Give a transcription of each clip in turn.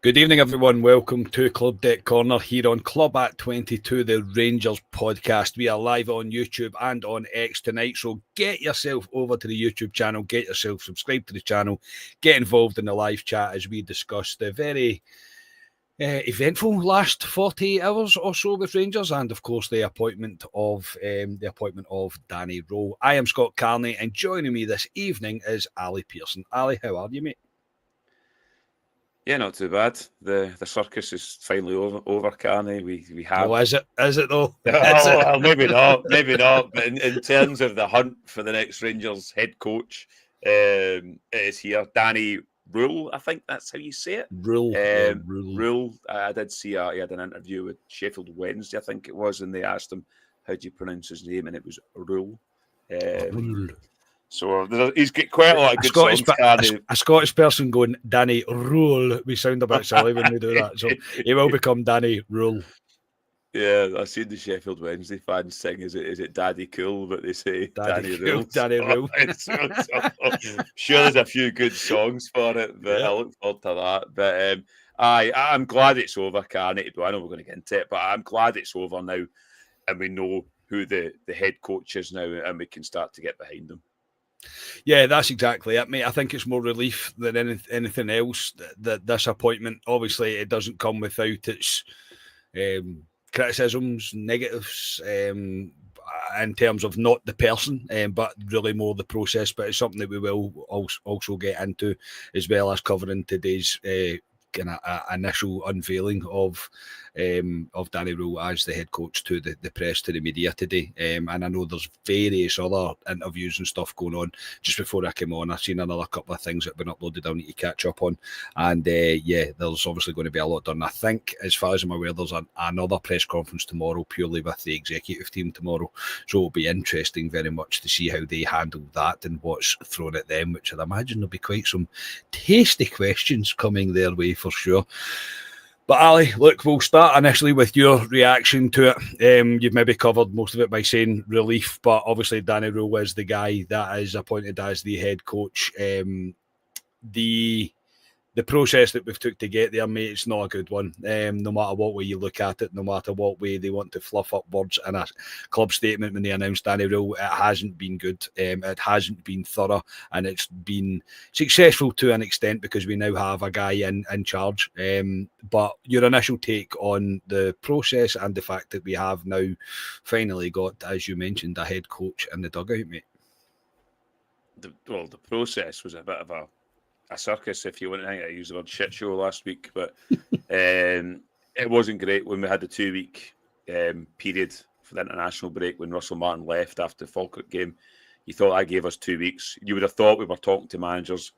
Good evening, everyone. Welcome to Club Deck Corner here on Club at 22, the Rangers podcast. We are live on YouTube and on X tonight, so get yourself over to the YouTube channel, get yourself subscribed to the channel, get involved in the live chat as we discuss the very eventful last 48 hours or so with Rangers, and of course the appointment of Danny Röhl. I am Scott Carney, and joining me this evening is Ali Pearson. Ali, how are you, mate? Yeah, not too bad. The circus is finally over, Carney. We have. Oh, is it? Is it though? Well, maybe not. But in terms of the hunt for the next Rangers head coach, it is here. Danny Röhl, I think that's how you say it. Röhl. I did see he had an interview with Sheffield Wednesday, I think it was, and they asked him how do you pronounce his name, and it was Röhl. Röhl. So he's got quite a lot of good songs. A Scottish person going Danny Röhl, we sound a bit silly when we do that. So he will become Danny Röhl. Yeah, I've seen the Sheffield Wednesday fans sing, is it Daddy Cool? But they say Danny Röhl. Danny Röhl. Sure, there's a few good songs for it, but yeah. I look forward to that. But I'm glad it's over, Carney. I know we're going to get into it, but I'm glad it's over now, and we know who the head coach is now, and we can start to get behind them. Yeah, that's exactly it, mate. I think it's more relief than anything else that this appointment, obviously, it doesn't come without its criticisms, negatives, in terms of not the person, but really more the process. But it's something that we will also get into, as well as covering today's initial unveiling of Danny Röhl as the head coach to the press, to the media today. And I know there's various other interviews and stuff going on. Just before I came on, I've seen another couple of things that have been uploaded I need to catch up on. And there's obviously going to be a lot done. I think, as far as I'm aware, there's another press conference tomorrow, purely with the executive team tomorrow. So it'll be interesting very much to see how they handle that and what's thrown at them, which I'd imagine there'll be quite some tasty questions coming their way for sure. But Ali, look, we'll start initially with your reaction to it. You've maybe covered most of it by saying relief, but obviously Danny Röhl is the guy that is appointed as the head coach. The process that we've took to get there, mate, it's not a good one. No matter what way you look at it, no matter what way they want to fluff up words in a club statement when they announced Danny Röhl, it hasn't been good. It hasn't been thorough, and it's been successful to an extent because we now have a guy in charge. But your initial take on the process and the fact that we have now finally got, as you mentioned, a head coach in the dugout, mate. The process was a bit of a circus, if you want to use the word shit show last week, but it wasn't great when we had the 2-week period for the international break when Russell Martin left after the Falkirk game. You thought that gave us 2 weeks. You would have thought we were talking to managers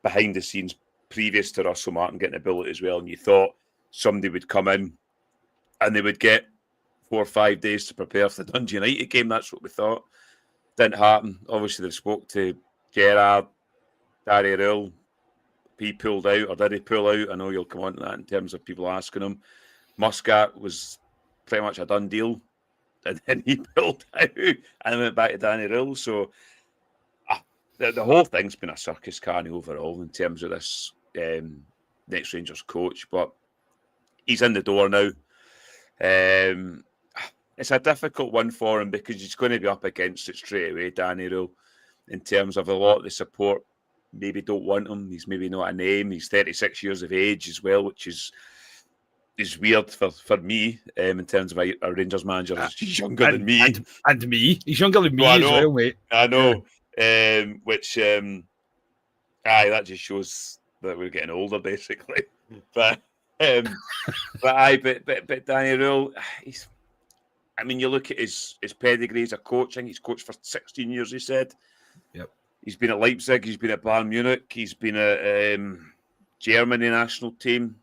behind the scenes previous to Russell Martin getting a billet as well, and you thought somebody would come in and they would get 4 or 5 days to prepare for the Dundee United game. That's what we thought. Didn't happen. Obviously, they spoke to Gerrard, Danny Röhl. He pulled out, or did he pull out? I know you'll come on to that in terms of people asking him. Muscat was pretty much a done deal, and then he pulled out and went back to Danny Röhl. So the whole thing's been a circus, Carney, overall in terms of this next Rangers coach. But he's in the door now. It's a difficult one for him because he's going to be up against it straight away, Danny Röhl, in terms of a lot of the support. Maybe don't want him. He's maybe not a name. He's 36 years of age as well, which is weird for me in terms of a Rangers manager. He's younger than me. And me. He's younger than me as well, mate. I know. Yeah. That just shows that we're getting older, basically. But Danny Röhl, you look at his pedigree as a coach. I think he's coached for 16 years, he said. Yep. He's been at Leipzig, he's been at Bayern Munich, he's been at Germany national team.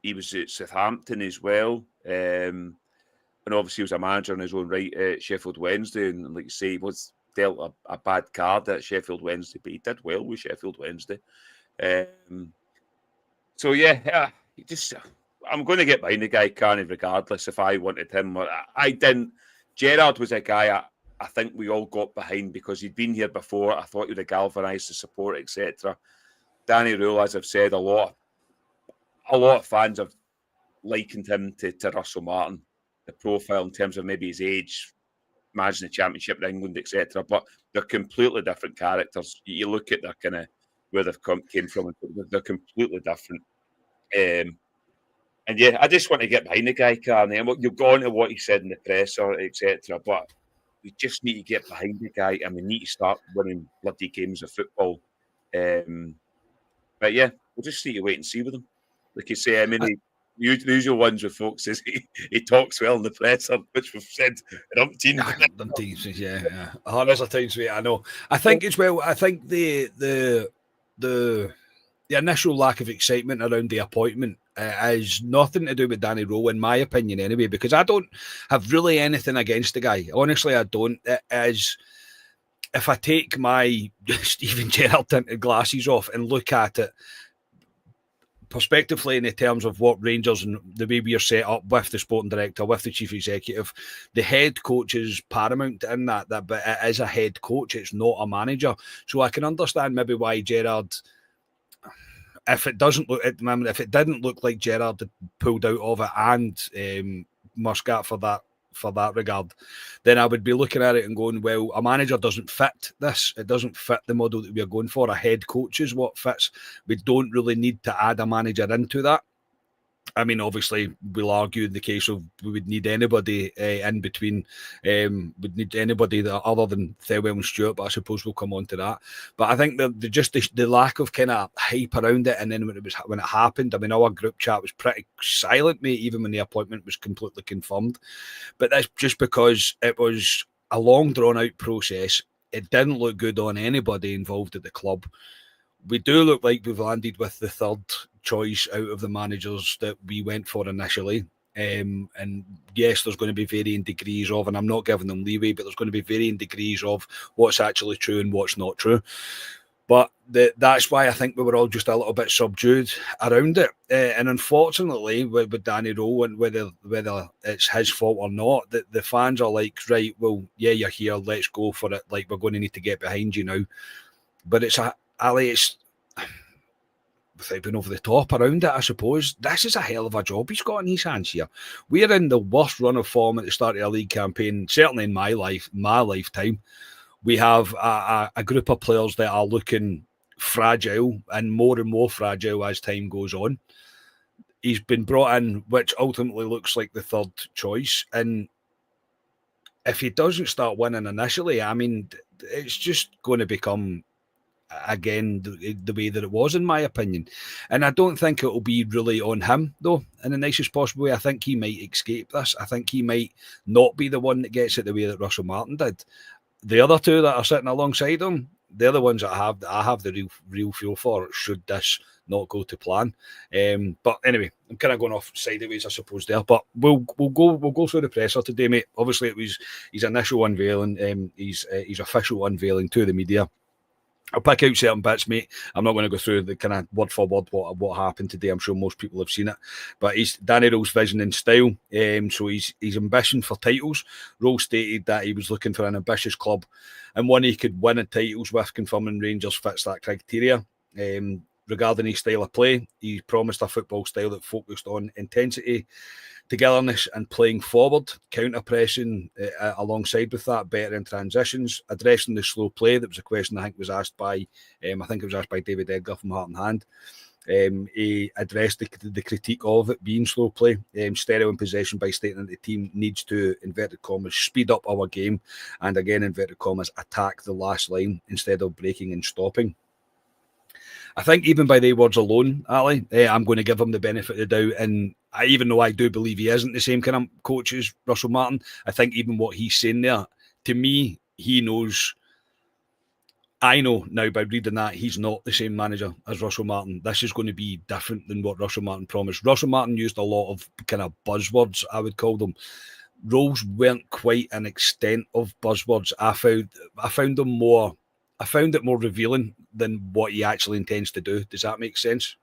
He was at Southampton as well. And obviously he was a manager in his own right at Sheffield Wednesday. And like you say, he was dealt a bad card at Sheffield Wednesday, but he did well with Sheffield Wednesday. I'm going to get behind the guy, Carney, regardless if I wanted him or I didn't. Gerrard was a guy I think we all got behind because he'd been here before. I thought he would have galvanised the support, etc. Danny Röhl, as I've said, a lot a lot of fans have likened him to Russell Martin, the profile in terms of maybe his age, managing the Championship in England, etc. But they're completely different characters. You look at their kind of where they've came from, they're completely different. And yeah, I just want to get behind the guy, Carney. And you've gone to what he said in the presser, etc. But we just need to get behind the guy, and we need to start winning bloody games of football. But yeah, we'll just need to wait and see with him. Like you say, I mean, the usual ones with folks is he talks well in the presser, which we've said umpteen. Yeah. Hundreds of times, mate, I know. I think as well, I think the initial lack of excitement around the appointment has nothing to do with Danny Röhl, in my opinion, anyway, because I don't have really anything against the guy. Honestly, I don't. It is, if I take my Steven Gerrard tinted glasses off and look at it prospectively in the terms of what Rangers and the way we are set up with the sporting director, with the chief executive, the head coach is paramount in that but it is a head coach, it's not a manager. So I can understand maybe why Gerrard, if it didn't look like Gerrard had pulled out of it and Muscat for that regard, then I would be looking at it and going, well, a manager doesn't fit this. It doesn't fit the model that we're going for. A head coach is what fits. We don't really need to add a manager into that. I mean, obviously, we'll argue in the case of we would need anybody in between. We'd need anybody that other than Thelwell and Stewart, but I suppose we'll come on to that. But I think the lack of kind of hype around it, and then when it happened, I mean, our group chat was pretty silent, mate, even when the appointment was completely confirmed. But that's just because it was a long, drawn-out process. It didn't look good on anybody involved at the club. We do look like we've landed with the third choice out of the managers that we went for initially. And yes, there's going to be varying degrees of, and I'm not giving them leeway, but there's going to be varying degrees of what's actually true and what's not true. But that's why I think we were all just a little bit subdued around it. And unfortunately, with Danny Röhl, and whether it's his fault or not, the fans are like, right, well, yeah, you're here, let's go for it. Like, we're going to need to get behind you now. But it's without being over the top around it, I suppose, this is a hell of a job he's got in his hands here. We're in the worst run of form at the start of a league campaign, certainly in my lifetime. We have a group of players that are looking fragile and more fragile as time goes on. He's been brought in, which ultimately looks like the third choice. And if he doesn't start winning initially, I mean, it's just going to become, again, the way that it was, in my opinion. And I don't think it'll be really on him, though, in the nicest possible way. I think he might escape this. I think he might not be the one that gets it the way that Russell Martin did. The other two that are sitting alongside him, they're the ones that I have the real feel for, should this not go to plan. But anyway, I'm kind of going off sideways, I suppose, there. But we'll go through the presser today, mate. Obviously, it was his initial unveiling, his official unveiling to the media. I'll pick out certain bits, mate. I'm not going to go through the kind of word for word what happened today. I'm sure most people have seen it. But he's Danny Röhl's vision and style. So his ambition for titles. Röhl stated that he was looking for an ambitious club and one he could win at titles with, confirming Rangers fits that criteria. Regarding his style of play, he promised a football style that focused on intensity, togetherness and playing forward, counter-pressing alongside with that, better in transitions, addressing the slow play. That was a question I think was asked by, David Edgar from Heart and Hand. He addressed the critique of it being slow play, stereo in possession, by stating that the team needs to, inverted commas, speed up our game and, again, inverted commas, attack the last line instead of breaking and stopping. I think even by the words alone, Ali, I'm going to give him the benefit of the doubt. And even though I do believe he isn't the same kind of coach as Russell Martin, I think even what he's saying there, to me, he knows. I know now by reading that he's not the same manager as Russell Martin. This is going to be different than what Russell Martin promised. Russell Martin used a lot of kind of buzzwords, I would call them. Röhl's weren't quite an extent of buzzwords. I found it more revealing than what he actually intends to do. Does that make sense?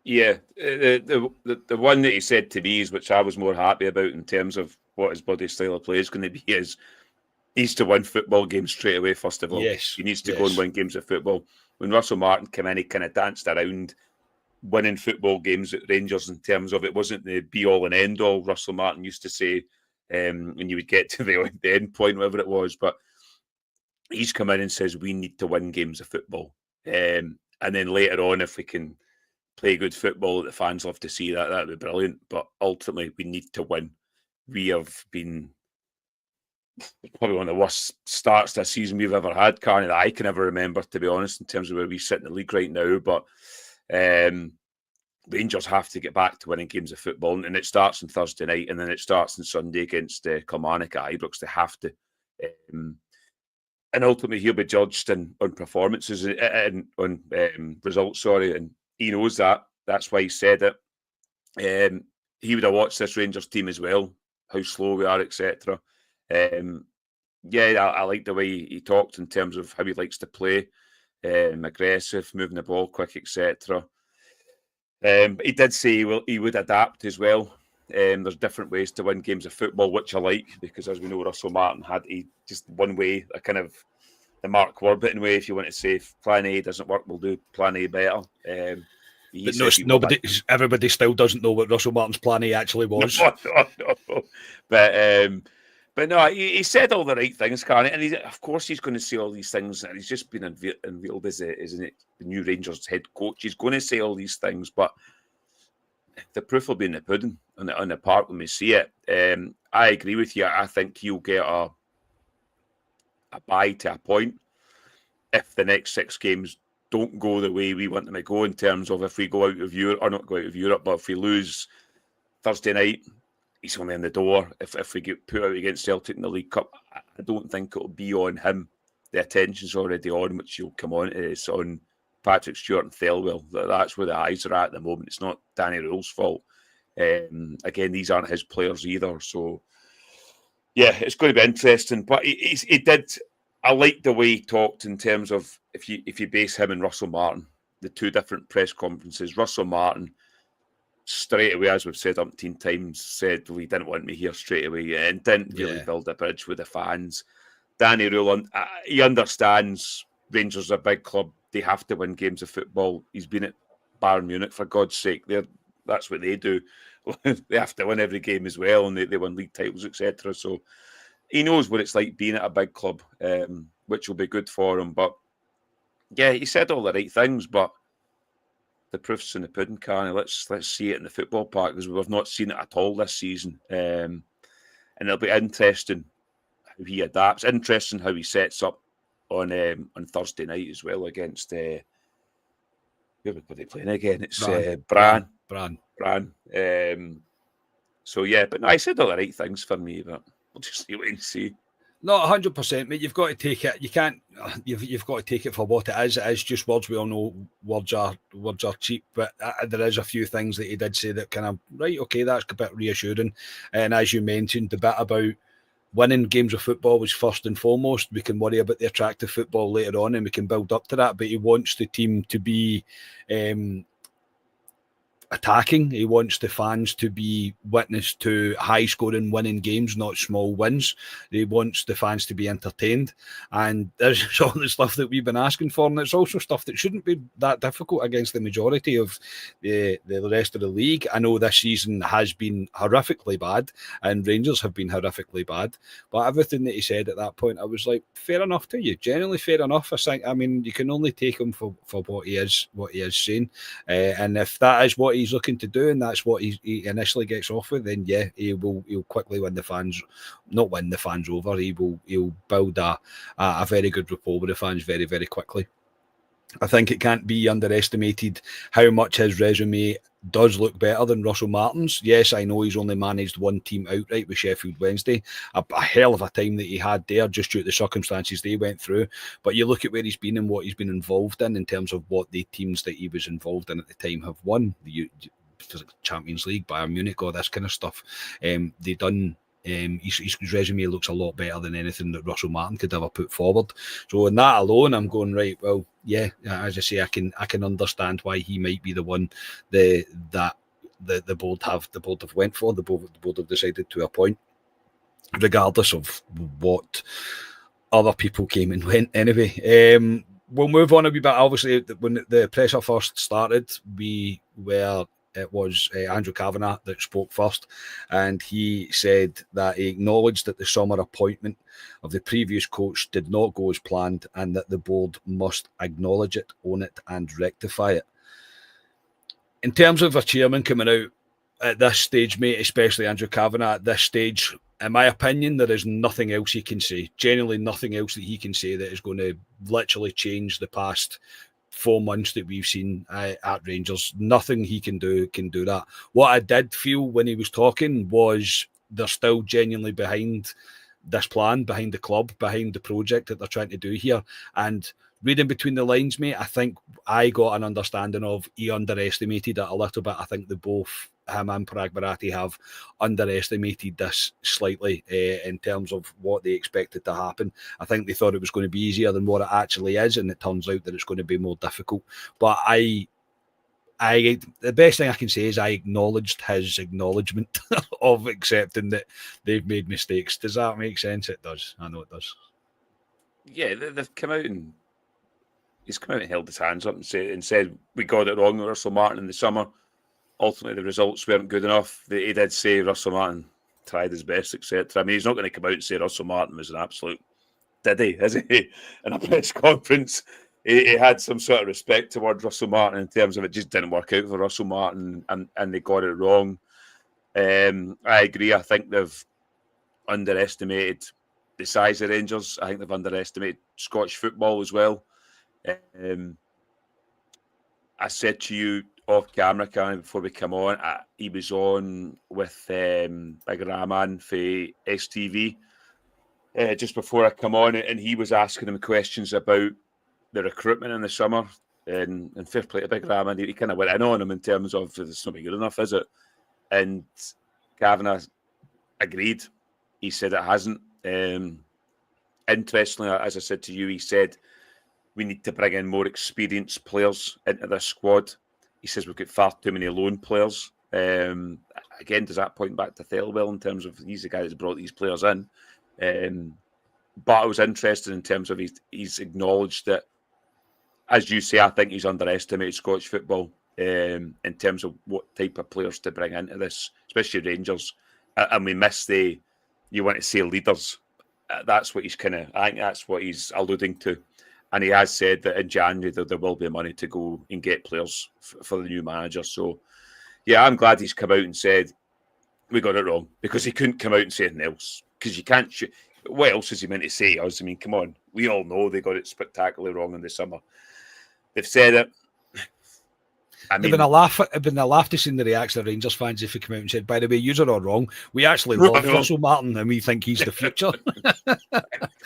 Yeah, the one that he said to me is, which I was more happy about in terms of what his body style of play is going to be, is he's to win football games straight away, first of all. Yes. He needs to go and win games of football. When Russell Martin came in, he kind of danced around winning football games at Rangers in terms of it wasn't the be-all and end-all, Russell Martin used to say, when you would get to the end point, whatever it was. But he's come in and says, we need to win games of football. And then later on, if we can play good football that the fans love to see, that would be brilliant. But ultimately, we need to win. We have been probably one of the worst starts this season we've ever had, Carney, that I can ever remember, to be honest, in terms of where we sit in the league right now. But Rangers have to get back to winning games of football, and it starts on Thursday night, and then it starts on Sunday against Kilmarnock at Ibrox. They have to. And ultimately, he'll be judged on performances and on results, and he knows that. That's why he said it. He would have watched this Rangers team as well, how slow we are, etc. I like the way he talked in terms of how he likes to play, aggressive, moving the ball quick, etc. He did say he would adapt as well. There's different ways to win games of football, which I like, because as we know, Russell Martin had just one way, a kind of the Mark Warburton way. If you want to say if plan A doesn't work, we'll do plan A better. Everybody still doesn't know what Russell Martin's plan A actually was. No. But no, he said all the right things, Carney, and of course he's going to say all these things, and he's just been unveiled as the new Rangers head coach. He's going to say all these things, but the proof will be in the pudding on the park when we see it. I agree with you. I think he'll get a bye to a point if the next 6 games don't go the way we want them to go, in terms of if we go out of Europe, or not go out of Europe, but if we lose Thursday night, he's only in the door. If we get put out against Celtic in the League Cup, I don't think it'll be on him. The attention's already on, which you'll come on to. It's on Patrick Stewart and Thelwell. That's where the eyes are at the moment. It's not Danny Röhl's fault. Again, these aren't his players either. So, yeah, it's going to be interesting. But he did. I like the way he talked in terms of if you base him and Russell Martin, the 2 different press conferences. Russell Martin straight away, as we've said umpteen times, said, well, he didn't want me here straight away, and didn't really build a bridge with the fans. Danny Röhl, he understands Rangers are a big club. They have to win games of football. He's been at Bayern Munich, for God's sake. That's what they do. They have to win every game as well, and they win league titles, etc. So he knows what it's like being at a big club, which will be good for him. But yeah, he said all the right things, but the proof's in the pudding, Carney. Let's see it in the football park, because we've not seen it at all this season. And it'll be interesting how he adapts. Interesting how he sets up on Thursday night as well against who are they playing again? It's Bran. So yeah, but no, I said all the right things for me, but we'll just wait and see. No, 100%, mate. You've got to take it. You can't. You've got to take it for what it is. It is just words. We all know words are cheap, but there is a few things that he did say that kind of right. Okay, that's a bit reassuring. And as you mentioned, the bit about winning games of football was first and foremost. We can worry about the attractive football later on, and we can build up to that. But he wants the team to be attacking. He wants the fans to be witness to high scoring winning games, not small wins. He wants the fans to be entertained, and there's all the stuff that we've been asking for, and it's also stuff that shouldn't be that difficult against the majority of the rest of the league. I know this season has been horrifically bad, and Rangers have been horrifically bad, but everything that he said at that point, I was like, fair enough to you, generally fair enough. I mean, you can only take him for what he is saying, and if that is what he's looking to do, and that's what he initially gets off with, then yeah, he'll quickly win the fans, not win the fans over. He'll build a very good rapport with the fans very, very quickly. I think it can't be underestimated how much his resume does look better than Russell Martin's. Yes, I know he's only managed one team outright with Sheffield Wednesday. A hell of a time that he had there, just due to the circumstances they went through. But you look at where he's been and what he's been involved in terms of what the teams that he was involved in at the time have won. The Champions League, Bayern Munich, all this kind of stuff. They done. His resume looks a lot better than anything that Russell Martin could ever put forward. So in that alone, I'm going, right, well, yeah, as I say, I can understand why he might be the one that the board have went for. The board have decided to appoint, regardless of what other people came and went anyway. we'll move on a wee bit. Obviously, when the presser first started, it was Andrew Kavanagh that spoke first, and he said that he acknowledged that the summer appointment of the previous coach did not go as planned, and that the board must acknowledge it, own it, and rectify it. In terms of a chairman coming out at this stage, mate, especially Andrew Kavanagh, at this stage, in my opinion, there is nothing else he can say. Genuinely nothing else that he can say that is going to literally change the past 4 months that we've seen at Rangers. Nothing he can do that. What I did feel when he was talking was they're still genuinely behind this plan, behind the club, behind the project that they're trying to do here. And reading between the lines, mate, I think I got an understanding of he underestimated it a little bit. I think they both, him and Parag Bharati, have underestimated this slightly in terms of what they expected to happen. I think they thought it was going to be easier than what it actually is, and it turns out that it's going to be more difficult. But the best thing I can say is I acknowledged his acknowledgement of accepting that they've made mistakes. Does that make sense? It does. I know it does. Yeah, they've come out and he's come out and held his hands up and said we got it wrong with Russell Martin in the summer. Ultimately, the results weren't good enough. He did say Russell Martin tried his best, etc. I mean, he's not going to come out and say Russell Martin was an absolute diddy, is he? In a press conference, he had some sort of respect towards Russell Martin in terms of it just didn't work out for Russell Martin and they got it wrong. I agree. I think they've underestimated the size of Rangers. I think they've underestimated Scottish football as well. I said to you off camera, Karen, before we come on, he was on with Big Rahman for STV just before I come on, and he was asking him questions about the recruitment in the summer. And fair play to Big Rahman, he kind of went in on him in terms of it's not good enough, is it? And Kavanagh agreed. He said it hasn't. Interestingly, as I said to you, he said we need to bring in more experienced players into this squad. He says we've got far too many loan players. Again, does that point back to Thelwell in terms of he's the guy that's brought these players in? But I was interested in terms of he's acknowledged that, as you say, I think he's underestimated Scottish football in terms of what type of players to bring into this, especially Rangers. And we miss you want to say leaders. That's what I think that's what he's alluding to. And he has said that in January there will be money to go and get players for the new manager. So, yeah, I'm glad he's come out and said we got it wrong, because he couldn't come out and say anything else. Because you can't. What else is he meant to say? I mean, come on. We all know they got it spectacularly wrong in the summer. They've said it. I mean, it'd been a laugh to see the reaction of Rangers fans if he came out and said, by the way, you're all wrong. We actually love Russell Martin and we think he's the future.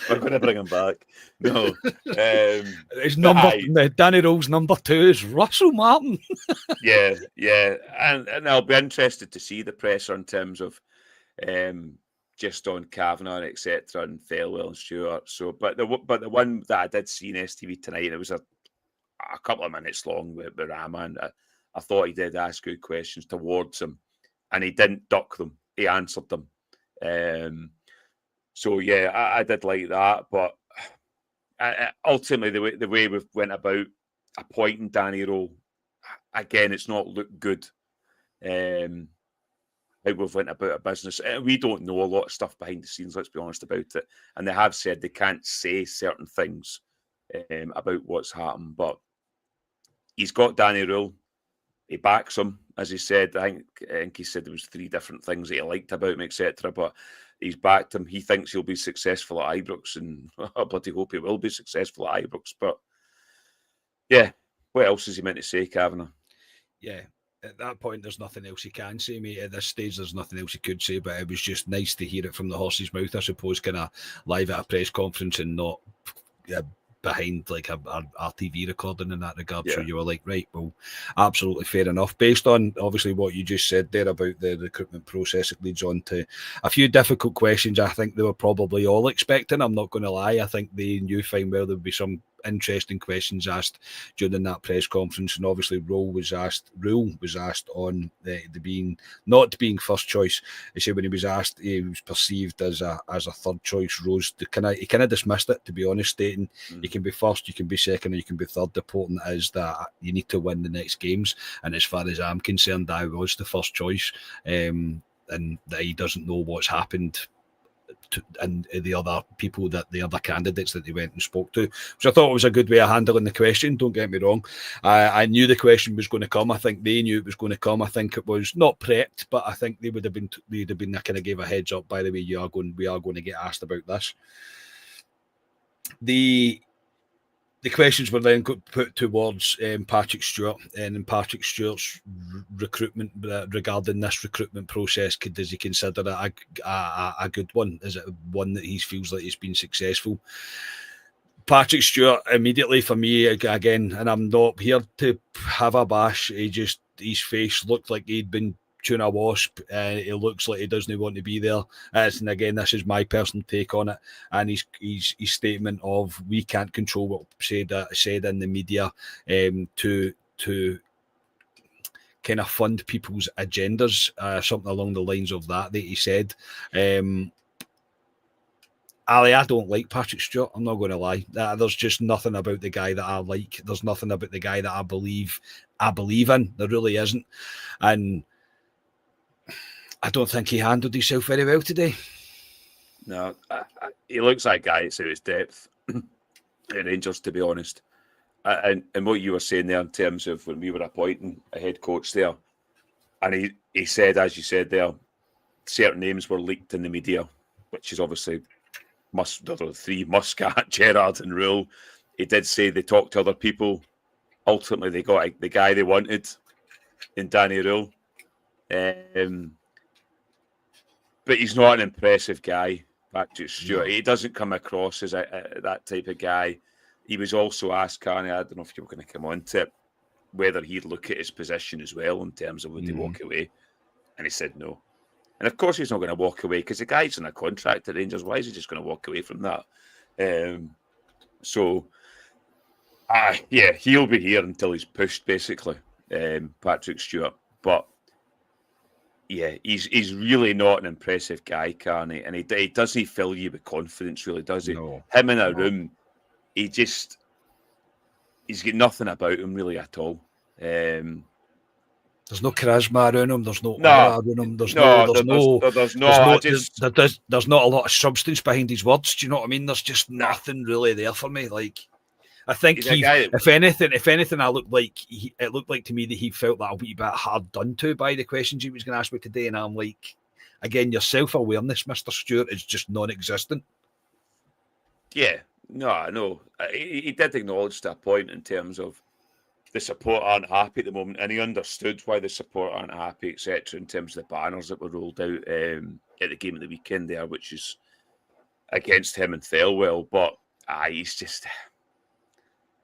We're going to bring him back. No. His Danny Röhl's number 2 is Russell Martin. Yeah. And I'll be interested to see the presser in terms of just on Kavanagh, etc., and Thelwell and Stewart. So, but the one that I did see in STV tonight, it was a couple of minutes long with Rahman. I thought he did ask good questions towards him, and he didn't duck them. He answered them. So yeah, I did like that. But ultimately, the way we've went about appointing Danny Röhl, again, it's not looked good. How we've went about our business. We don't know a lot of stuff behind the scenes, let's be honest about it. And they have said they can't say certain things about what's happened. But he's got Danny Röhl. He backs him, as he said. I think he said there was 3 different things that he liked about him, etc. But he's backed him. He thinks he'll be successful at Ibrox, and I bloody hope he will be successful at Ibrox. But yeah, what else is he meant to say, Kavanagh? Yeah. At that point, there's nothing else he can say, mate. At this stage, there's nothing else he could say, but it was just nice to hear it from the horse's mouth, I suppose, kind of live at a press conference and not behind like a TV recording in that regard. Yeah. So you were like, right, well, absolutely fair enough. Based on obviously what you just said there about the recruitment process, it leads on to a few difficult questions I think they were probably all expecting. I'm not going to lie. I think they knew fine well there would be some interesting questions asked during that press conference, and obviously Röhl was asked on the being not being first choice. He said when he was asked, he was perceived as a third choice. He kind of dismissed it, to be honest, stating you can be first, you can be second, or you can be third. The important is that you need to win the next games, and as far as I'm concerned, I was the first choice, and that he doesn't know what's happened and the other people, the other candidates that they went and spoke to, which I thought was a good way of handling the question. Don't get me wrong. I knew the question was going to come. I think they knew it was going to come. I think it was not prepped, but I think they'd have been I kind of gave a heads up, by the way, we are going to get asked about this. The questions were then put towards Patrick Stewart and Patrick Stewart's recruitment regarding this recruitment process. Does he consider it a good one? Is it one that he feels like he's been successful? Patrick Stewart, immediately for me, again, and I'm not here to have a bash, his face looked like he'd been chewing a wasp. It looks like he doesn't want to be there. And again, this is my personal take on it. And his statement of we can't control what said in the media to kind of fund people's agendas, something along the lines of that he said. Ali, I don't like Patrick Stewart. I'm not going to lie. There's just nothing about the guy that I like. There's nothing about the guy that I believe in. There really isn't. And I don't think he handled himself very well today. No, he looks like a guy that's out his depth at Rangers, to be honest. And what you were saying there in terms of when we were appointing a head coach there, and he said, as you said there, certain names were leaked in the media, which is obviously the three: Muscat, Gerrard and Röhl. He did say they talked to other people. Ultimately, they got the guy they wanted in Danny Röhl. But he's not an impressive guy, Patrick Stewart. No. He doesn't come across as that type of guy. He was also asked, Carney, I don't know if you were going to come on to it, whether he'd look at his position as well in terms of would he walk away. And he said no. And of course he's not going to walk away because the guy's on a contract at Rangers. Why is he just going to walk away from that? He'll be here until he's pushed, basically, Patrick Stewart. But yeah, he's really not an impressive guy, Carney, and he doesn't fill you with confidence, really, does he? No. Him in a room, he's got nothing about him really at all. There's no charisma around him. There's no aura around him. There's not a lot of substance behind his words. Do you know what I mean? There's just nothing really there for me. Like, I think if anything, it looked like to me that he felt that a wee bit hard done to by the questions he was going to ask me today. And I'm like, again, your self-awareness, Mr. Stewart, is just non-existent. Yeah, no, I know. He did acknowledge that point in terms of the support aren't happy at the moment, and he understood why the support aren't happy, etc., in terms of the banners that were rolled out at the game of the weekend there, which is against him and Thelwell. But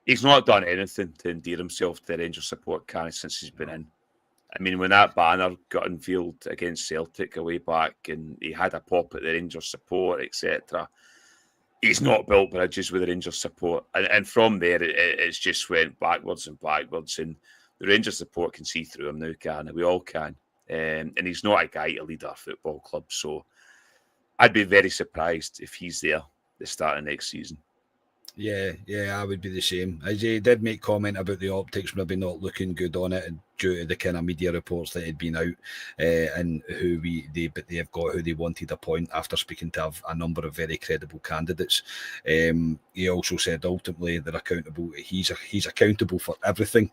he's not done anything to endear himself to the Rangers support can since he's been in. I mean, when that banner got unveiled against Celtic a way back and he had a pop at the Rangers support, etc., he's not built bridges with the Rangers support. And from there, it's just went backwards and backwards. And the Rangers support can see through him now, can we all can. And he's not a guy to lead our football club. So I'd be very surprised if he's there at the start of next season. Yeah, I would be the same. As he did make comment about the optics maybe not looking good on it, and due to the kind of media reports that had been out, and they have got who they wanted to appoint after speaking to a number of very credible candidates. He also said ultimately they're accountable. He's accountable for everything,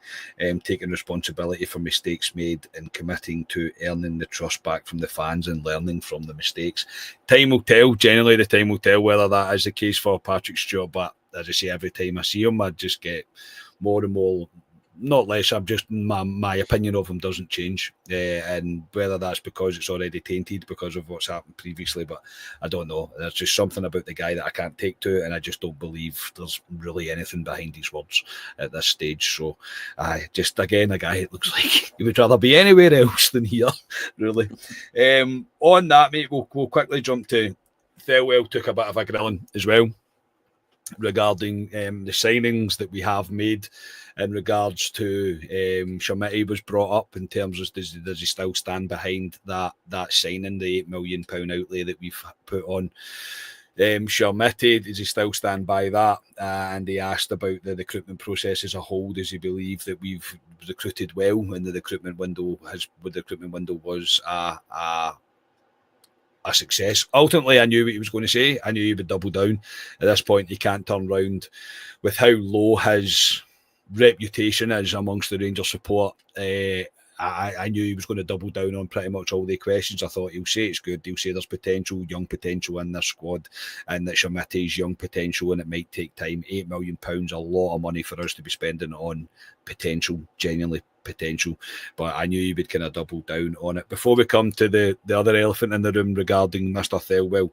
taking responsibility for mistakes made and committing to earning the trust back from the fans and learning from the mistakes. Time will tell. Generally, the time will tell whether that is the case for Patrick Stewart, but as I say, every time I see him, I just get more and more, not less, I'm just, my opinion of him doesn't change. And whether that's because it's already tainted because of what's happened previously, but I don't know. There's just something about the guy that I can't take to, and I just don't believe there's really anything behind his words at this stage. So, just again, a guy that looks like he would rather be anywhere else than here, really. On that, mate, we'll quickly jump to Thelwell took a bit of a grilling as well. regarding the signings that we have made in regards to Shermitty was brought up in terms of does he still stand behind that signing, the £8 million outlay that we've put on Shermitty? Does he still stand by that? And he asked about the recruitment process as a whole. Does he believe that we've recruited well and the recruitment window was a success? Ultimately, I knew what he was going to say. I knew he would double down. At this point, he can't turn round with how low his reputation is amongst the Rangers support. I knew he was going to double down on pretty much all the questions. I thought he'll say it's good. He'll say there's potential, young potential in this squad, and that Shermitty's young potential, and it might take time. £8 million, a lot of money for us to be spending on potential, genuinely potential. But I knew he would kind of double down on it. Before we come to the other elephant in the room regarding Mr. Thelwell,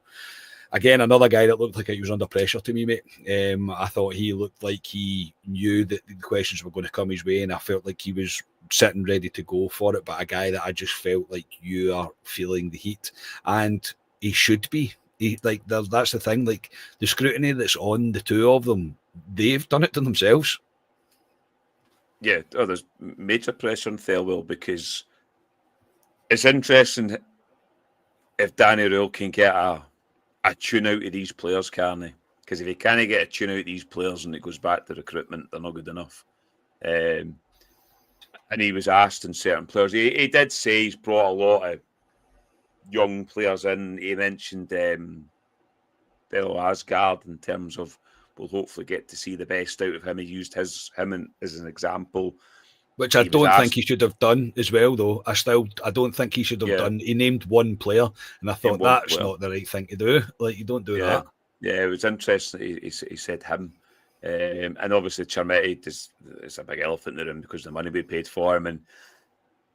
again, another guy that looked like he was under pressure to me, mate. I thought he looked like he knew that the questions were going to come his way, and I felt like he was sitting ready to go for it. But a guy that I just felt like you are feeling the heat, and he should be. That's the thing. Like the scrutiny that's on the two of them, they've done it to themselves. Yeah, there's major pressure on Thelwell because it's interesting if Danny Röhl can get a tune out of these players, Carney. Because if he can't get a tune out of these players and it goes back to recruitment, they're not good enough. And he was asked in certain players. He did say he's brought a lot of young players in. He mentioned Bello Asgard in terms of we'll hopefully get to see the best out of him. He used him as an example. Which I don't think he should have done as well, though. I don't think he should have done. He named one player, and I thought that's not the right thing to do. Like, you don't do that. Yeah, it was interesting. He said him. And obviously, Shermitty is a big elephant in the room because of the money we paid for him. And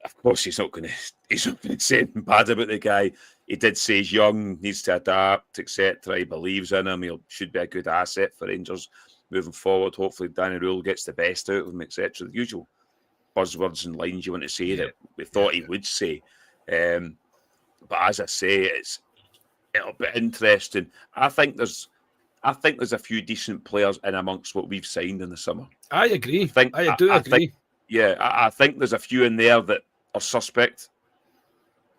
of course, he's not going to say anything bad about the guy. He did say he's young, needs to adapt, etc. He believes in him. He should be a good asset for Rangers moving forward. Hopefully, Danny Röhl gets the best out of him, etc. The usual buzzwords and lines you want to say that we thought he would say. But as I say, it'll be interesting. I think there's a few decent players in amongst what we've signed in the summer. I agree. I do agree. I think there's a few in there that are suspect.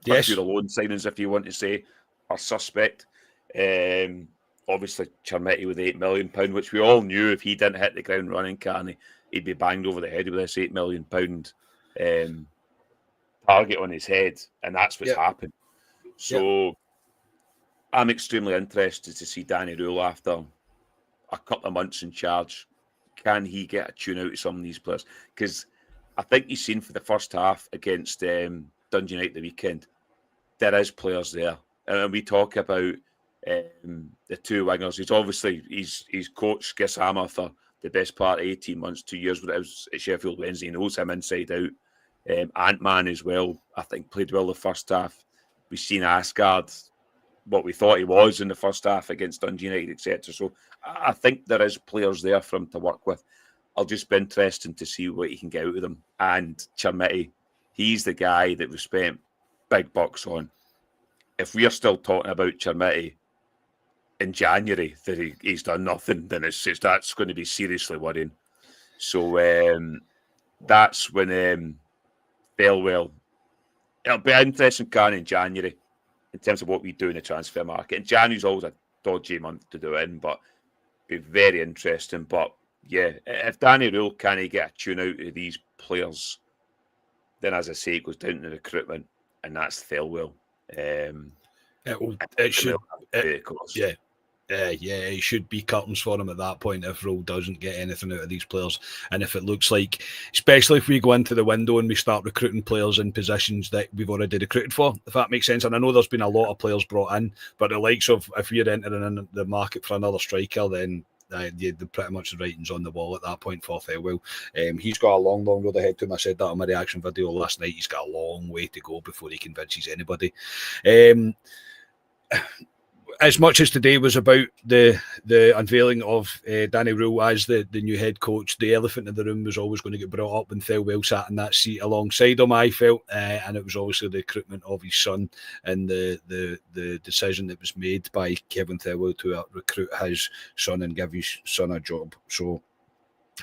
Yes. A few of the loan signings, if you want to say, are suspect. Obviously, Shermitty with £8 million, which we all knew if he didn't hit the ground running, Carney, he'd be banged over the head with this £8 million target on his head, and that's what's happened. So I'm extremely interested to see Danny Röhl after a couple of months in charge. Can he get a tune out of some of these players? Because I think you've seen for the first half against Dundee United the weekend, there is players there. And we talk about the two wingers. He's coached Gishammer for the best part of 18 months, 2 years, but it was at Sheffield Wednesday. He knows him inside out. Ant-Man as well, I think, played well the first half. We've seen Asgard, what we thought he was in the first half against Dundee United, etc. So I think there is players there for him to work with. I'll just be interested to see what he can get out of them. And Shermitty, he's the guy that we spent big bucks on. If we are still talking about Shermitty in January that he's done nothing, then that's going to be seriously worrying. So that's when Thelwell. It'll be interesting, Karen, in January in terms of what we do in the transfer market. And January's always a dodgy month to do it in, but be very interesting. But yeah, if Danny Röhl can't get a tune out of these players, then as I say, it goes down to recruitment, and that's Thelwell. It should, it should be curtains for him at that point if Röhl doesn't get anything out of these players. And if it looks like, especially if we go into the window and we start recruiting players in positions that we've already recruited for, if that makes sense. And I know there's been a lot of players brought in, but the likes of, if we're entering in the market for another striker, then pretty much the writing's on the wall at that point for Thelwell. He's got a long road ahead to him. I said that on my reaction video last night. He's got a long way to go before he convinces anybody. as much as today was about the unveiling of Danny Röhl as the new head coach, the elephant in the room was always going to get brought up when Thelwell sat in that seat alongside him, I felt, and it was obviously the recruitment of his son and the decision that was made by Kevin Thelwell to recruit his son and give his son a job. So,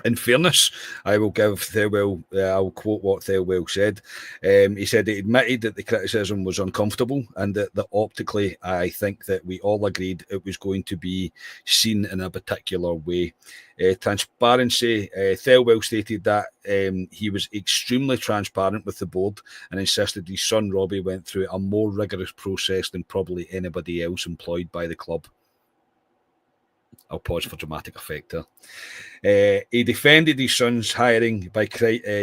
in fairness, I will give Thelwell, I'll quote what Thelwell said. He said he admitted that the criticism was uncomfortable and that optically, I think that we all agreed it was going to be seen in a particular way. Transparency, Thelwell stated that he was extremely transparent with the board and insisted his son Robbie went through a more rigorous process than probably anybody else employed by the club. I'll pause for dramatic effect there. He defended his son's hiring by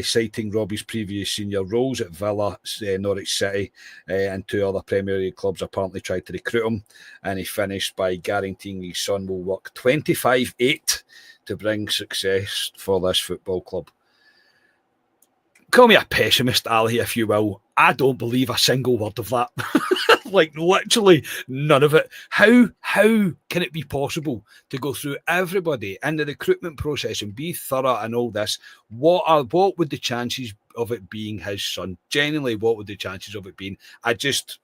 citing Robbie's previous senior roles at Villa, Norwich City, and 2 other Premier League clubs apparently tried to recruit him. And he finished by guaranteeing his son will work 25/8 to bring success for this football club. Call me a pessimist, Ali, if you will. I don't believe a single word of that. Like, literally none of it. How can it be possible to go through everybody in the recruitment process and be thorough and all this? What would the chances of it being his son? Genuinely, what would the chances of it being? I don't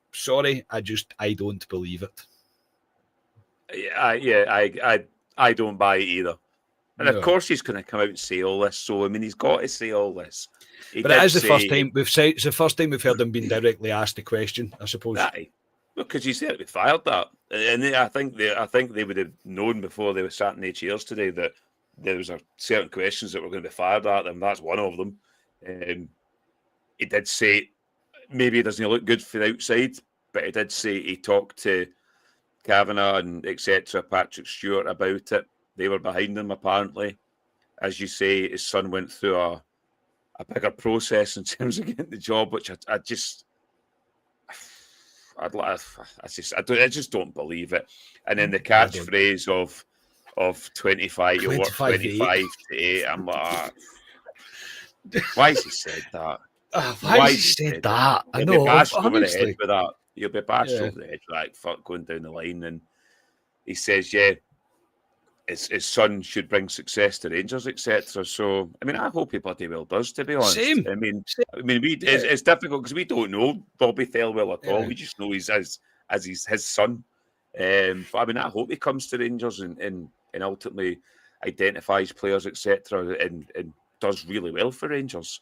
believe it. I don't buy it either. And of course he's going to come out and say all this. So, I mean, he's got to say all this. But it is the first time it's the first time we've heard him being directly asked the question, I suppose. Because he said to be fired that. And I think they would have known before they were sat in their chairs today that there was certain questions that were going to be fired at them. That's one of them. He did say maybe it doesn't look good for the outside, but he did say he talked to Kavanagh and etc., Patrick Stewart about it. They were behind him, apparently. As you say, his son went through a bigger process in terms of getting the job, which I just don't believe it. And then the catchphrase of 25, you work 25 to 8. I'm like, why has he said that? Why has he said that? I know. You'll be bashed over the head with that. You'll be bashed over the head, like, fuck, going down the line. And he says, his son should bring success to Rangers, etc. So, I mean, I hope he bloody well does, to be honest. Same. It's difficult because we don't know Bobby Thelwell at all. We just know he's his son. But I mean, I hope he comes to Rangers and ultimately identifies players, etc., and does really well for Rangers.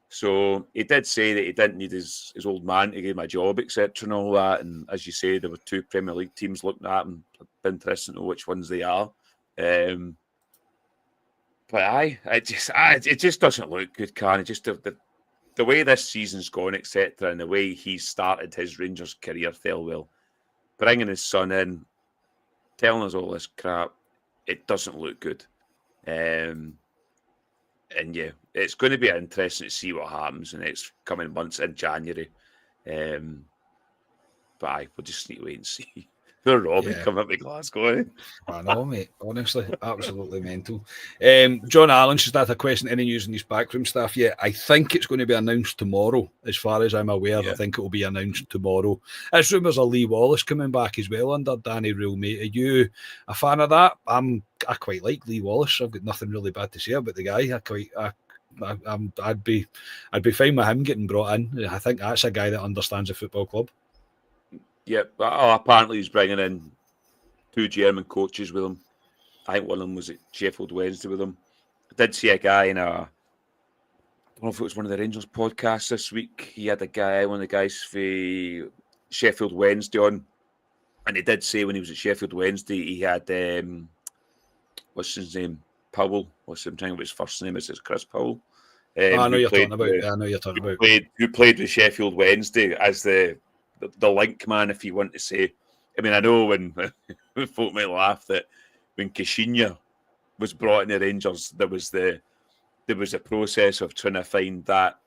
So he did say that he didn't need his old man to give him a job, etc., and all that. And as you say, there were 2 Premier League teams looking at him. It'd be interesting to know which ones they are. But it just doesn't look good, can it? Just the way this season's gone, etc., and the way he started his Rangers career, Thelwell, bringing his son in, telling us all this crap, it doesn't look good. And yeah, it's going to be interesting to see what happens in the next coming months in January. But we'll just need to wait and see. Poor Robbie coming up to Glasgow. I know, mate. Honestly, absolutely mental. John Allen says that's a question. Any news in his backroom staff yet? I think it's going to be announced tomorrow, as far as I'm aware. I think it will be announced tomorrow. There's rumours of Lee Wallace coming back as well under Danny Röhl, mate. Are you a fan of that? I quite like Lee Wallace. I've got nothing really bad to say about the guy. I'd be fine with him getting brought in. I think that's a guy that understands a football club. Yeah, apparently he's bringing in 2 German coaches with him. I think one of them was at Sheffield Wednesday with him. I did see a guy in I don't know if it was one of the Rangers podcasts this week. He had one of the guys for Sheffield Wednesday on, and he did say when he was at Sheffield Wednesday, he had what's his name? Powell. I'm trying to think his first name is. It's Chris Powell. I know you're talking about. Who played with Sheffield Wednesday as the link man, if you want to say. I mean, I know when folk might laugh that when Kashinya was brought in the Rangers, there was a process of trying to find that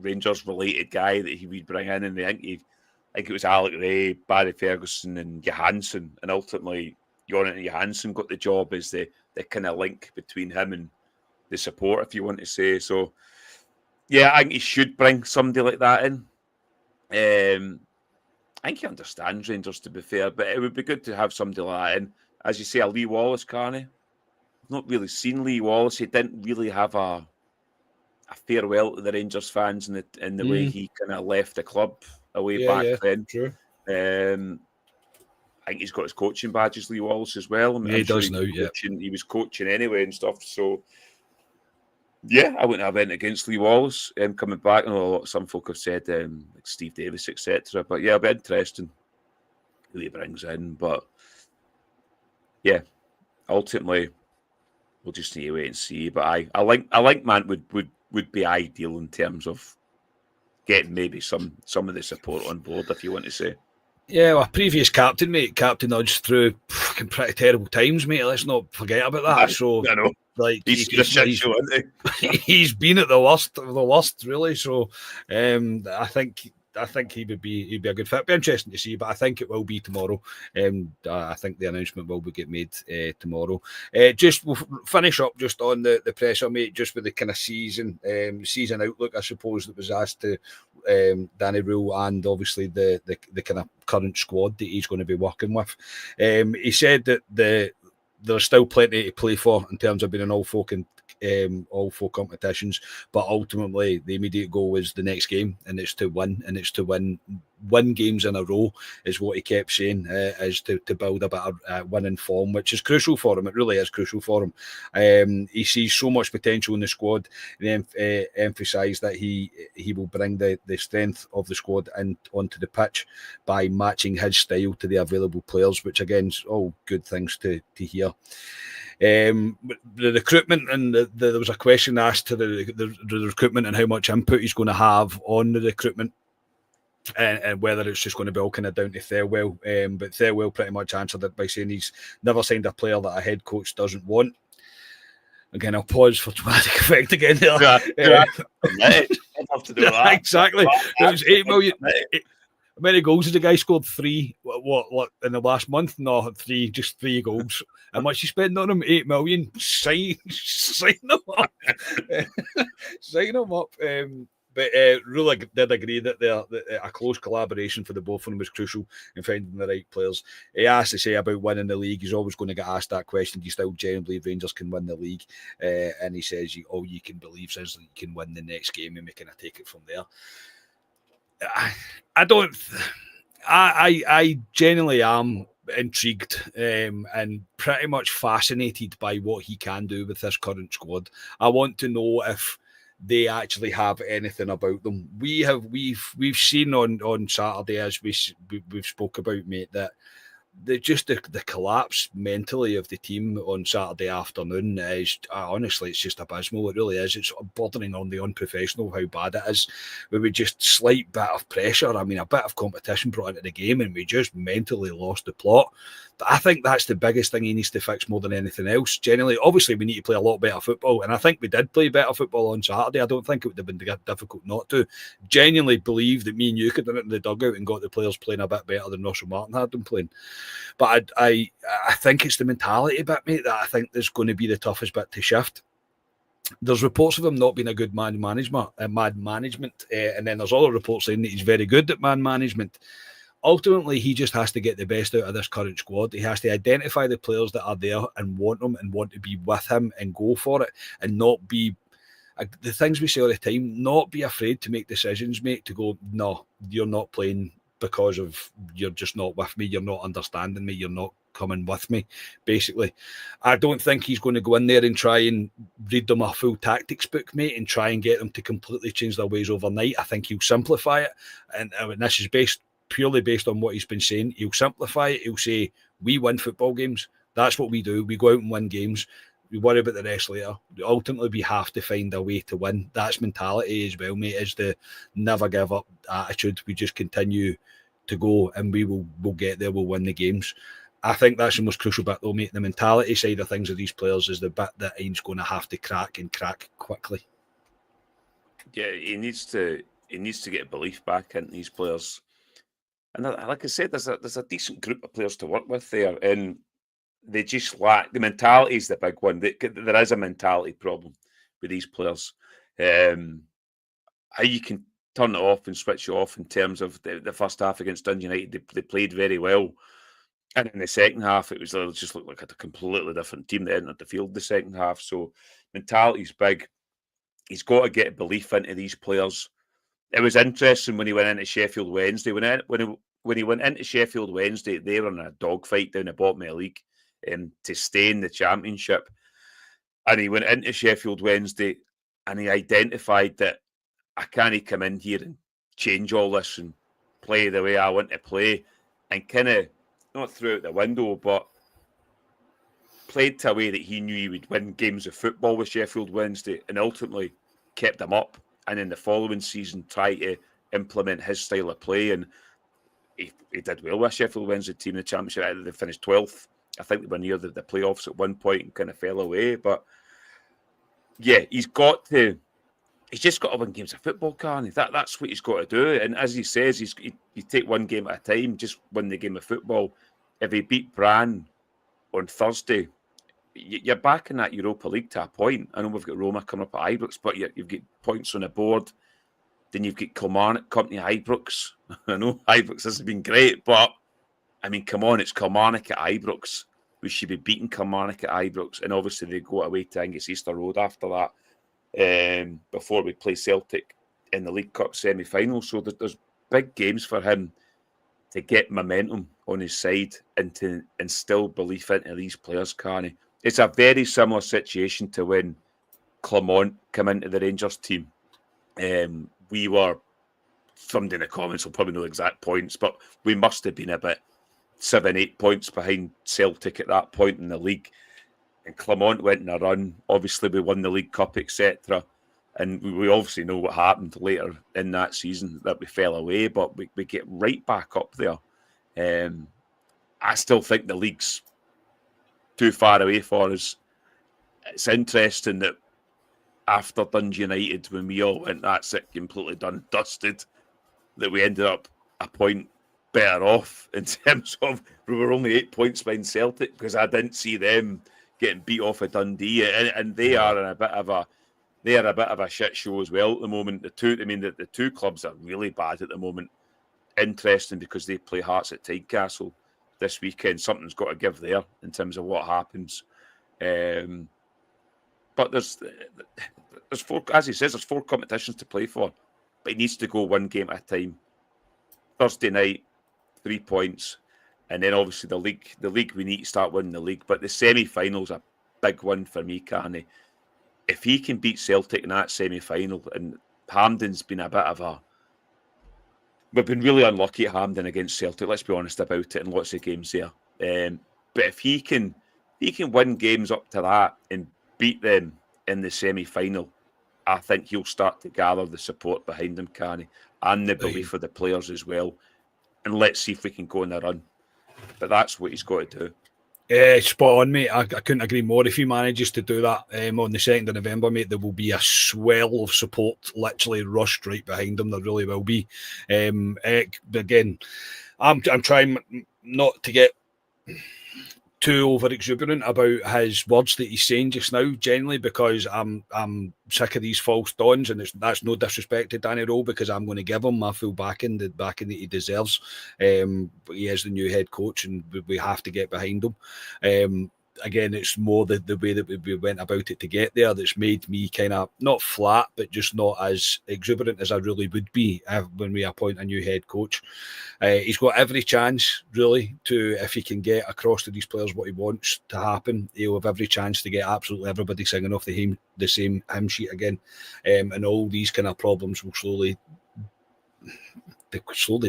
Rangers related guy that he would bring in, and I think it was Alec Ray, Barry Ferguson, and Johansson, and ultimately Jonathan Johansson got the job as the kind of link between him and the support, if you want to say. So, yeah, I think he should bring somebody like that in. I think he understands Rangers, to be fair, but it would be good to have somebody like that in. As you say, a Lee Wallace, Carney. I've not really seen Lee Wallace. He didn't really have a farewell to the Rangers fans in the way he kind of left the club away back then. True. I think he's got his coaching badges, Lee Wallace, as well. Yeah, he does now, He was coaching anyway and stuff. So, yeah, I wouldn't have anything against Lee Wallace coming back. I know some folk have said like Steve Davis, etc. But yeah, it'll be interesting who he brings in. But yeah, ultimately, we'll just need to wait and see. But I like Man would be ideal in terms of getting maybe some of the support on board, if you want to say. Yeah, well, previous captain, mate, captain us through pretty terrible times, mate. Let's not forget about that. So, I know. Like he's been at the worst, really. So, I think he'd be a good fit. It'd be interesting to see, but I think it will be tomorrow. I think the announcement will get made tomorrow. Just we'll finish up just on the presser, mate, just with the kind of season outlook, I suppose, that was asked to Danny Röhl and obviously the kind of current squad that he's going to be working with. He said that there's still plenty to play for in terms of being an all four competitions, but ultimately the immediate goal is the next game, and it's to win games in a row, is what he kept saying, is to build a bit of winning form, which is crucial for him. It really is crucial for him. He sees so much potential in the squad, and emphasised that he will bring the strength of the squad onto the pitch by matching his style to the available players, which again is all good things to hear. The recruitment, and there was a question asked to the recruitment and how much input he's going to have on the recruitment, and whether it's just going to be all kind of down to Thirlwell. But Thirlwell pretty much answered it by saying he's never signed a player that a head coach doesn't want. Again, I'll pause for dramatic effect again there. I'd love to do that. Exactly. It was 8 million. How many goals has the guy scored? 3. What in the last month? No, 3. Just 3 goals. How much you spend on him? 8 million. Sign him up. Sign him up. But Röhl did agree that a close collaboration for the both of them was crucial in finding the right players. He asked to say about winning the league. He's always going to get asked that question. Do you still genuinely believe Rangers can win the league? And he says, all you can believe is that you can win the next game, and we kind of take it from there. I genuinely am intrigued and pretty much fascinated by what he can do with this current squad. I want to know if they actually have anything about them. We've seen on Saturday, as we've spoke about, mate, that the collapse mentally of the team on Saturday afternoon is honestly, it's just abysmal. It really is. It's bordering on the unprofessional how bad it is. We were just slight bit of pressure. I mean, a bit of competition brought into the game, and we just mentally lost the plot. But I think that's the biggest thing he needs to fix more than anything else. Generally, obviously, we need to play a lot better football, and I think we did play better football on Saturday. I don't think it would have been difficult not to. Genuinely believe that me and you could have been in the dugout and got the players playing a bit better than Russell Martin had them playing. But I think it's the mentality bit, mate, that I think is going to be the toughest bit to shift. There's reports of him not being a good man management, and then there's other reports saying that he's very good at man management. Ultimately, he just has to get the best out of this current squad. He has to identify the players that are there and want them and want to be with him and go for it, and not be the things we say all the time, not be afraid to make decisions, mate, to go, no, you're not playing because of you're just not with me, you're not understanding me, you're not coming with me, basically. I don't think he's going to go in there and try and read them a full tactics book, mate, and try and get them to completely change their ways overnight. I think he'll simplify it, and this is purely based on what he's been saying. He'll simplify it. He'll say, we win football games. That's what we do. We go out and win games. We worry about the rest later. Ultimately, we have to find a way to win. That's mentality as well, mate, is the never give up attitude. We just continue to go, and we'll get there. We'll win the games. I think that's the most crucial bit, though, mate. The mentality side of things of these players is the bit that he's going to have to crack quickly. Yeah, he needs to get belief back into these players. And like I said, there's a decent group of players to work with there, and they just lack the mentality. Is the big one. There is a mentality problem with these players. How you can turn it off and switch it off in terms of the first half against Dundee United. They played very well. And in the second half, it just looked like a completely different team that entered the field the second half. So mentality's big. He's got to get belief into these players. It was interesting when he went into Sheffield Wednesday. When he went into Sheffield Wednesday, they were in a dogfight down the bottom of the league to stay in the Championship. And he went into Sheffield Wednesday and he identified that I can't come in here and change all this and play the way I want to play, and kind of not threw out the window, but played to a way that he knew he would win games of football with Sheffield Wednesday, and ultimately kept them up. And in the following season, tried to implement his style of play, and he did well with Sheffield Wednesday team in the Championship. They finished 12th. I think they were near the playoffs at one point and kind of fell away. But yeah, he's just got to win games of football, Carney. That's what he's got to do. And as he says, you take one game at a time, just win the game of football. If he beat Brann on Thursday, you're back in that Europa League to a point. I know we've got Roma coming up at Ibrox, but you've got points on the board. Then you've got Kilmarnock, company Ibrox. I know Ibrox hasn't been great, but I mean, come on, it's Kilmarnock at Ibrox. We should be beating Kilmarnock at Ibrox. And obviously they go away to Angus Easter Road after that. Before we play Celtic in the League Cup semi-final. So there's big games for him to get momentum on his side and to instill belief into these players, Carney. It's a very similar situation to when Clement came into the Rangers team. We were, somebody in the comments will probably know the exact points, but we must have been about 7-8 points behind Celtic at that point in the league. And Clement went in a run. Obviously, we won the League Cup, etc. And we obviously know what happened later in that season, that we fell away, but we get right back up there. I still think the league's too far away for us. It's interesting that after Dundee United, when we all went, that's it, completely done, dusted, that we ended up a point better off in terms of we were only 8 points behind Celtic, because I didn't see them getting beat off of Dundee, and they are in a bit of a shit show as well at the moment. The two clubs are really bad at the moment. Interesting, because they play Hearts at Tynecastle this weekend. Something's got to give there in terms of what happens. But there's four, as he says, there's 4 competitions to play for, but he needs to go one game at a time. Thursday night, 3 points. And then obviously the league, we need to start winning the league. But the semi-final's a big one for me, Carney. If he can beat Celtic in that semi-final, and Hampden's been a bit of a... We've been really unlucky at Hampden against Celtic, let's be honest about it, in lots of games there. But if he can win games up to that and beat them in the semi-final, I think he'll start to gather the support behind him, Carney, and the belief of the players as well. And let's see if we can go on a run. But that's what he's got to do. Spot on, mate. I couldn't agree more. If he manages to do that on the 2nd of November, mate, there will be a swell of support literally rushed right behind him. There really will be. Again, I'm trying not to get too over exuberant about his words that he's saying just now, generally, because I'm sick of these false dawns, and that's no disrespect to Danny Röhl, because I'm going to give him my full backing, the backing that he deserves. But he is the new head coach, and we have to get behind him. Again, it's more the way that we went about it to get there that's made me kind of not flat, but just not as exuberant as I really would be when we appoint a new head coach. He's got every chance, really, to, if he can get across to these players what he wants to happen, he'll have every chance to get absolutely everybody singing off the same hymn sheet again. And all these kind of problems will slowly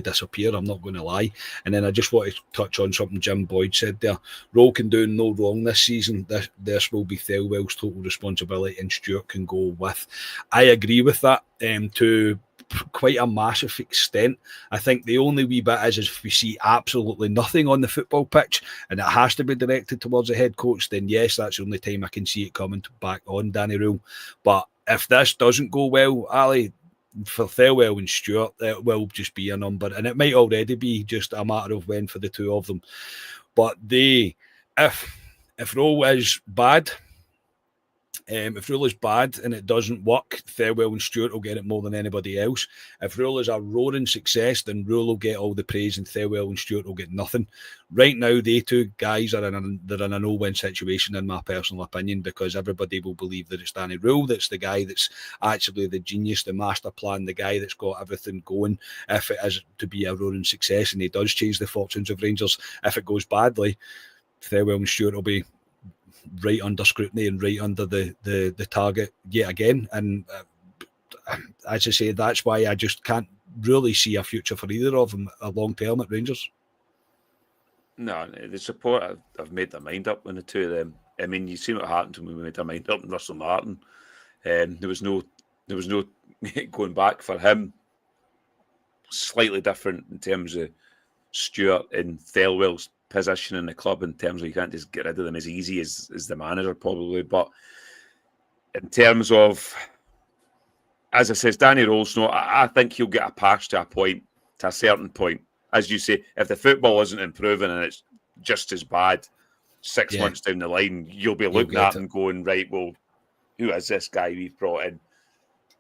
disappear, I'm not going to lie. And then I just want to touch on something Jim Boyd said there. Röhl can do no wrong this season. This will be Thelwell's total responsibility, and Stewart can go with. I agree with that to quite a massive extent. I think the only wee bit is if we see absolutely nothing on the football pitch and it has to be directed towards the head coach, then yes, that's the only time I can see it coming back on Danny Röhl. But if this doesn't go well, Ali, for Thelwell and Stewart, it will just be a number, and it might already be just a matter of when for the two of them. But if Röhl is bad, If Röhl is bad and it doesn't work, Thirlwell and Stewart will get it more than anybody else. If Röhl is a roaring success, then Röhl will get all the praise and Thirlwell and Stewart will get nothing. Right now, they two guys are in a no-win situation, in my personal opinion, because everybody will believe that it's Danny Röhl that's the guy that's actually the genius, the master plan, the guy that's got everything going. If it is to be a roaring success and he does change the fortunes of Rangers, if it goes badly, Thirlwell and Stewart will be right under scrutiny and right under the target yet again. And as I say, that's why I just can't really see a future for either of them a long term at Rangers. No, the support have made their mind up on the two of them. I mean, you see what happened when we made our mind up on Russell Martin. There was no going back for him. Slightly different in terms of Stewart and Thirlwell's position in the club, in terms of you can't just get rid of them as easy as the manager probably. But in terms of, as I says, Danny Röhl's I think he'll get a pass to a certain point. As you say, if the football isn't improving and it's just as bad 6 months down the line, you'll be looking at him going, right, well, who is this guy we've brought in?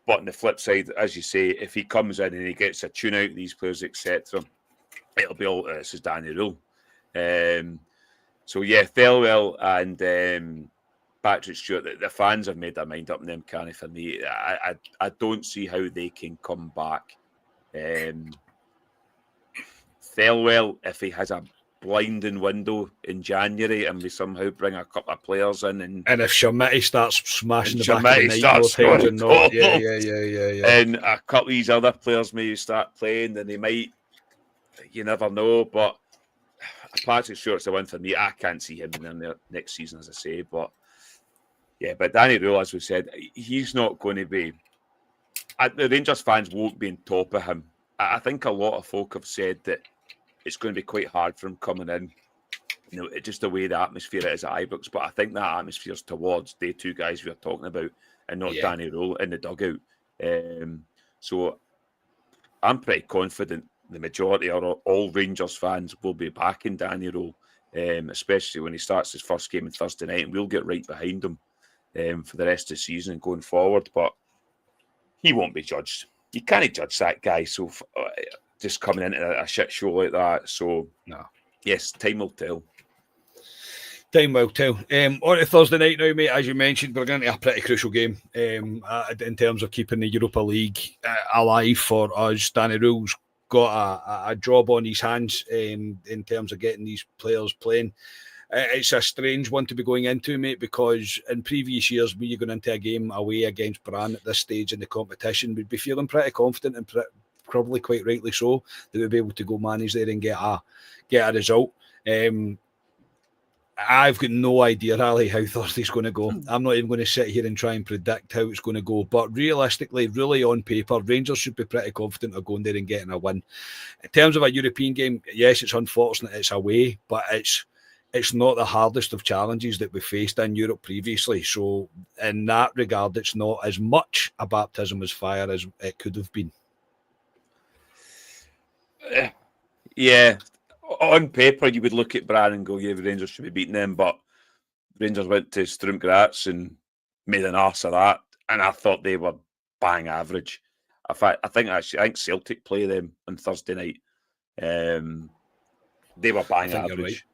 But on the flip side, as you say, if he comes in and he gets a tune out of these players, etc., it'll be all, this is Danny Röhl. So yeah, Thirlwell and Patrick Stewart, the fans have made their mind up on them, Canny, for me. I don't see how they can come back. Thirlwell, if he has a blinding window in January and we somehow bring a couple of players in, and if Shermitty starts smashing the back of the night more times yeah, and a couple of these other players maybe start playing, then they might, you never know. But Patrick Stewart's the one for me. I can't see him in there next season, as I say. But yeah, but Danny Röhl, as we said, he's not going to be. The Rangers fans won't be on top of him. I think a lot of folk have said that it's going to be quite hard for him coming in. You know, just the way the atmosphere is at Ibrox. But I think that atmosphere's towards the two guys we are talking about, and not Danny Röhl in the dugout. So I'm pretty confident the majority or all Rangers fans will be backing Danny Röhl, especially when he starts his first game on Thursday night, and we'll get right behind him for the rest of the season and going forward. But he won't be judged. You can't judge that guy. So just coming into a shit show like that. So no. Yes, time will tell. Time will tell. On to Thursday night now, mate. As you mentioned, we're going to have a pretty crucial game in terms of keeping the Europa League alive for us. Danny Röhl's got a job on his hands in terms of getting these players playing. It's a strange one to be going into, mate, because in previous years, we going into a game away against Brann at this stage in the competition, we'd be feeling pretty confident and probably quite rightly so that we'd be able to go manage there and get a result. I've got no idea, Ali, how Thursday's going to go. I'm not even going to sit here and try and predict how it's going to go. But realistically, really on paper, Rangers should be pretty confident of going there and getting a win. In terms of a European game, yes, it's unfortunate it's away, but it's not the hardest of challenges that we faced in Europe previously. So in that regard, it's not as much a baptism as fire as it could have been. Yeah. On paper, you would look at Brann and go, yeah, the Rangers should be beating them, but Rangers went to Sturm Graz and made an arse of that, and I thought they were bang average. In fact, I think Celtic play them on Thursday night. They were bang average.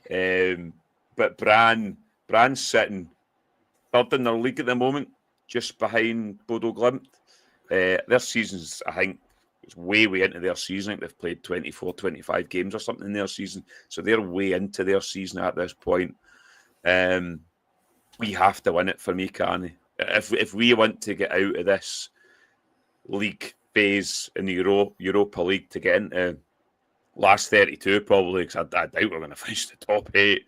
Right. But Brann's sitting third in their league at the moment, just behind Bodo Glimt. Their season's, I think, it's way into their season. I think they've played 24, 25 games or something in their season. So they're way into their season at this point. We have to win it for me, Carney. If we want to get out of this league phase in the Europa League to get into last 32 probably, because I doubt we're going to finish the top 8.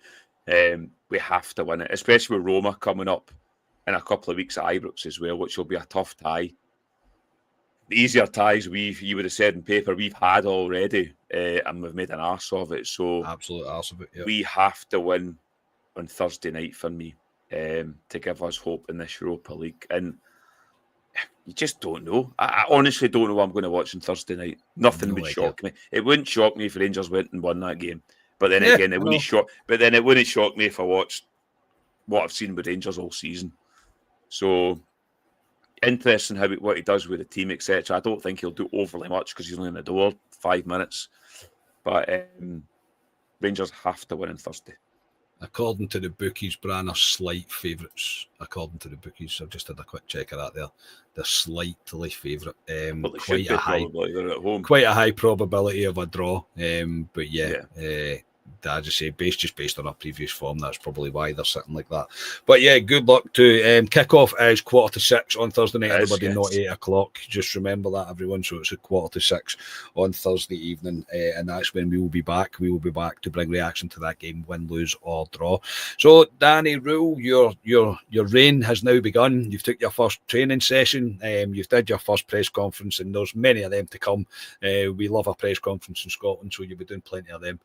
We have to win it, especially with Roma coming up in a couple of weeks at Ibrox as well, which will be a tough tie. The easier ties you would have said in paper we've had already, and we've made an arse of it. So absolute arse of it. Yep. We have to win on Thursday night for me to give us hope in this Europa League. And you just don't know. I honestly don't know what I'm going to watch on Thursday night. Nothing would shock me. It wouldn't shock me if Rangers went and won that game. But then again, it wouldn't shock. But then it wouldn't shock me if I watched what I've seen with Rangers all season. So interesting what he does with the team, etc. I don't think he'll do overly much because he's only in the door 5 minutes. But Rangers have to win on Thursday. According to the bookies, Bran are slight favourites. According to the bookies, I've just had a quick check of that there. They're slightly favourite. But they should be, probably. They're at home. Quite a high probability of a draw. But yeah. As I say, based on our previous form, that's probably why they're sitting like that. But yeah, good luck to kick-off is 5:45 on Thursday night. Everybody, not 8 o'clock. Just remember that, everyone. So it's 5:45 on Thursday evening, and that's when we will be back. We will be back to bring reaction to that game, win, lose or draw. So Danny Röhl, your reign has now begun. You've took your first training session. You've did your first press conference, and there's many of them to come. We love a press conference in Scotland, so you'll be doing plenty of them.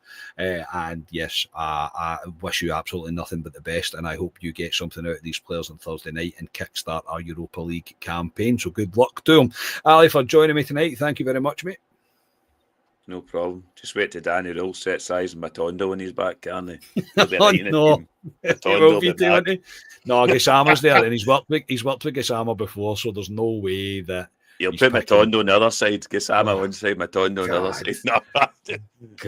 And yes, I wish you absolutely nothing but the best, and I hope you get something out of these players on Thursday night and kickstart our Europa League campaign. So good luck to them. Ali, for joining me tonight, thank you very much, mate. No problem. Just wait till Danny Röhl sets eyes on Matondo when he's back, can't he? Oh, no. He will be doing it. No, Gassama's there, and he's worked with Gassama before, so there's no way that you'll put Matondo on the other side, Gassama one side, Matondo on the other side. No,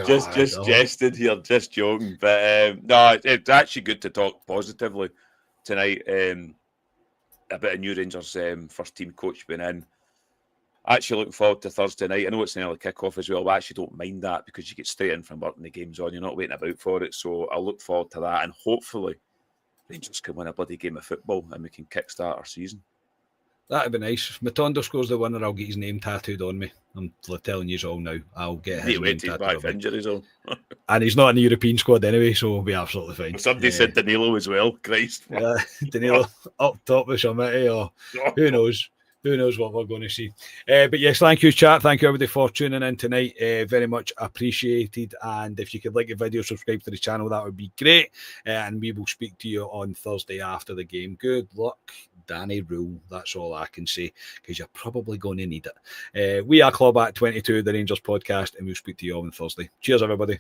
just jesting here, just joking. But no, it's actually good to talk positively tonight about a new Rangers first team coach being in. Actually looking forward to Thursday night. I know it's an early kick-off as well, but I actually don't mind that because you get straight in from work and the game's on. You're not waiting about for it. So I'll look forward to that, and hopefully Rangers can win a bloody game of football and we can kickstart our season. That'd be nice. If Matondo scores the winner, I'll get his name tattooed on me. I'm telling you all now. I'll get his name tattooed on me. Injuries on. And he's not in the European squad anyway, so we'll be absolutely fine. Well, somebody said Danilo as well. Christ. Danilo up top with somebody, or who knows? Who knows what we're going to see. But yes, thank you, chat. Thank you, everybody, for tuning in tonight. Very much appreciated. And if you could like the video, subscribe to the channel, that would be great. And we will speak to you on Thursday after the game. Good luck, Danny Röhl. That's all I can say, because you're probably going to need it. We are Club at 22, the Rangers podcast, and we'll speak to you all on Thursday. Cheers, everybody.